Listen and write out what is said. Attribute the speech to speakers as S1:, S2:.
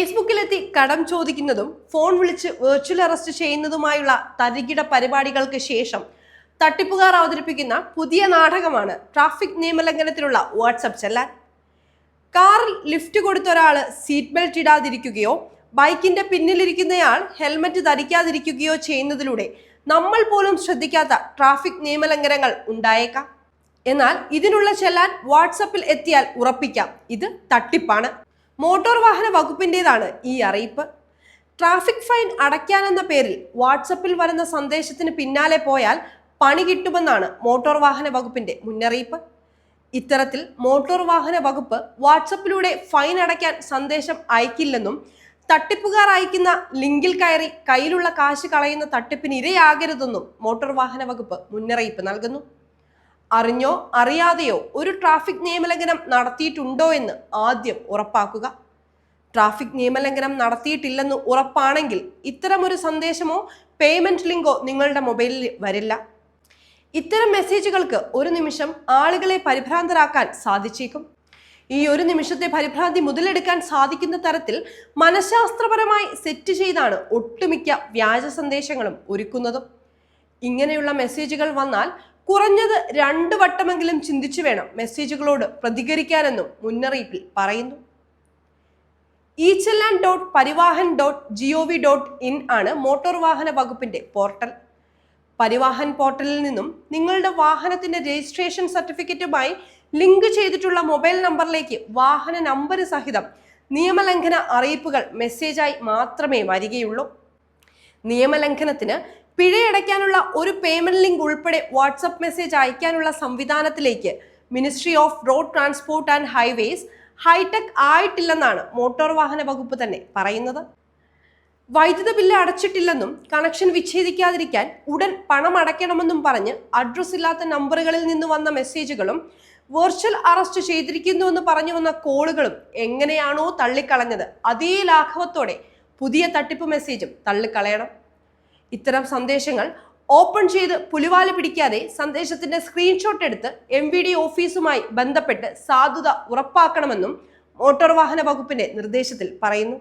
S1: ഫേസ്ബുക്കിലെത്തി കടം ചോദിക്കുന്നതും ഫോൺ വിളിച്ച് virtual arrest ചെയ്യുന്നതുമായുള്ള തരികിട പരിപാടികൾക്ക് ശേഷം തട്ടിപ്പുകാർ അവതരിപ്പിക്കുന്ന പുതിയ നാടകമാണ് ട്രാഫിക് നിയമലംഘനത്തിലുള്ള വാട്സ്ആപ്പ് ചെല്ലാൻ. കാറിൽ ലിഫ്റ്റ് കൊടുത്ത ഒരാള് സീറ്റ് ബെൽറ്റ് ഇടാതിരിക്കുകയോ ബൈക്കിന്റെ പിന്നിലിരിക്കുന്നയാൾ ഹെൽമറ്റ് ധരിക്കാതിരിക്കുകയോ ചെയ്യുന്നതിലൂടെ നമ്മൾ പോലും ശ്രദ്ധിക്കാത്ത ട്രാഫിക് നിയമലംഘനങ്ങൾ ഉണ്ടായേക്കാം. എന്നാൽ ഇതിനുള്ള ചെല്ലാൻ വാട്സാപ്പിൽ എത്തിയാൽ ഉറപ്പിക്കാം, ഇത് തട്ടിപ്പാണ്. മോട്ടോർ വാഹന വകുപ്പിൻ്റെതാണ് ഈ അറിയിപ്പ്. ട്രാഫിക് ഫൈൻ അടയ്ക്കാനെന്ന പേരിൽ വാട്സപ്പിൽ വരുന്ന സന്ദേശത്തിന് പിന്നാലെ പോയാൽ പണി കിട്ടുമെന്നാണ് മോട്ടോർ വാഹന വകുപ്പിന്റെ മുന്നറിയിപ്പ്. ഇത്തരത്തിൽ മോട്ടോർ വാഹന വകുപ്പ് വാട്സപ്പിലൂടെ ഫൈൻ അടയ്ക്കാൻ സന്ദേശം അയക്കില്ലെന്നും തട്ടിപ്പുകാർ അയക്കുന്ന ലിങ്കിൽ കയറി കയ്യിലുള്ള കാശ് കളയുന്ന തട്ടിപ്പിന് ഇരയാകരുതെന്നും മോട്ടോർ വാഹന വകുപ്പ് മുന്നറിയിപ്പ് നൽകുന്നു. അറിഞ്ഞോ അറിയാതെയോ ഒരു ട്രാഫിക് നിയമലംഘനം നടത്തിയിട്ടുണ്ടോ എന്ന് ആദ്യം ഉറപ്പാക്കുക. ട്രാഫിക് നിയമലംഘനം നടത്തിയിട്ടില്ലെന്ന് ഉറപ്പാണെങ്കിൽ ഇത്തരമൊരു സന്ദേശമോ പേയ്മെന്റ് ലിങ്കോ നിങ്ങളുടെ മൊബൈലിൽ വരില്ല. ഇത്തരം മെസ്സേജുകൾക്ക് ഒരു നിമിഷം ആളുകളെ പരിഭ്രാന്തരാക്കാൻ സാധിച്ചേക്കും. ഈ ഒരു നിമിഷത്തെ പരിഭ്രാന്തി മുതലെടുക്കാൻ സാധിക്കുന്ന തരത്തിൽ മനഃശാസ്ത്രപരമായി സെറ്റ് ചെയ്താണ് ഒട്ടുമിക്ക വ്യാജ സന്ദേശങ്ങളും ഒരുക്കുന്നതും. ഇങ്ങനെയുള്ള മെസ്സേജുകൾ വന്നാൽ കുറഞ്ഞത് 2 വട്ടമെങ്കിലും ചിന്തിച്ചു വേണം മെസ്സേജുകളോട് പ്രതികരിക്കാനെന്നും മുന്നറിയിപ്പിൽ പറയുന്നു. e-challan.parivahan.gov.in ആണ് മോട്ടോർ വാഹന വകുപ്പിന്റെ പോർട്ടൽ. പരിവാഹൻ പോർട്ടലിൽ നിന്നും നിങ്ങളുടെ വാഹനത്തിന്റെ രജിസ്ട്രേഷൻ സർട്ടിഫിക്കറ്റുമായി ലിങ്ക് ചെയ്തിട്ടുള്ള മൊബൈൽ നമ്പറിലേക്ക് വാഹന നമ്പർ സഹിതം നിയമലംഘന അറിയിപ്പുകൾ മെസ്സേജായി മാത്രമേ വരികയുള്ളൂ. നിയമലംഘനത്തിന് പിഴയടയ്ക്കാനുള്ള ഒരു പേയ്മെന്റ് ലിങ്ക് ഉൾപ്പെടെ വാട്സപ്പ് മെസ്സേജ് അയക്കാനുള്ള സംവിധാനത്തിലേക്ക് ministry of road transport and highways high tech ആയിട്ടില്ലെന്നാണ് മോട്ടോർ വാഹന വകുപ്പ് തന്നെ പറയുന്നത്. വൈദ്യുത ബില്ല് അടച്ചിട്ടില്ലെന്നും കണക്ഷൻ വിച്ഛേദിക്കാതിരിക്കാൻ ഉടൻ പണം അടയ്ക്കണമെന്നും പറഞ്ഞ് അഡ്രസ് ഇല്ലാത്ത നമ്പറുകളിൽ നിന്ന് വന്ന മെസ്സേജുകളും വെർച്വൽ അറസ്റ്റ് ചെയ്തിരിക്കുന്നുവെന്ന് പറഞ്ഞു വന്ന കോളുകളും എങ്ങനെയാണോ തള്ളിക്കളഞ്ഞത് അതേ ലാഘവത്തോടെ പുതിയ തട്ടിപ്പ് മെസ്സേജും തള്ളിക്കളയണം. ഇത്തരം സന്ദേശങ്ങൾ ഓപ്പൺ ചെയ്ത് പുലിവാല് പിടിക്കാതെ സന്ദേശത്തിന്റെ സ്ക്രീൻഷോട്ട് എടുത്ത് MVD ഓഫീസുമായി ബന്ധപ്പെട്ട് സാധുത ഉറപ്പാക്കണമെന്നും മോട്ടോർ വാഹന വകുപ്പിന്റെ നിർദ്ദേശത്തിൽ പറയുന്നു.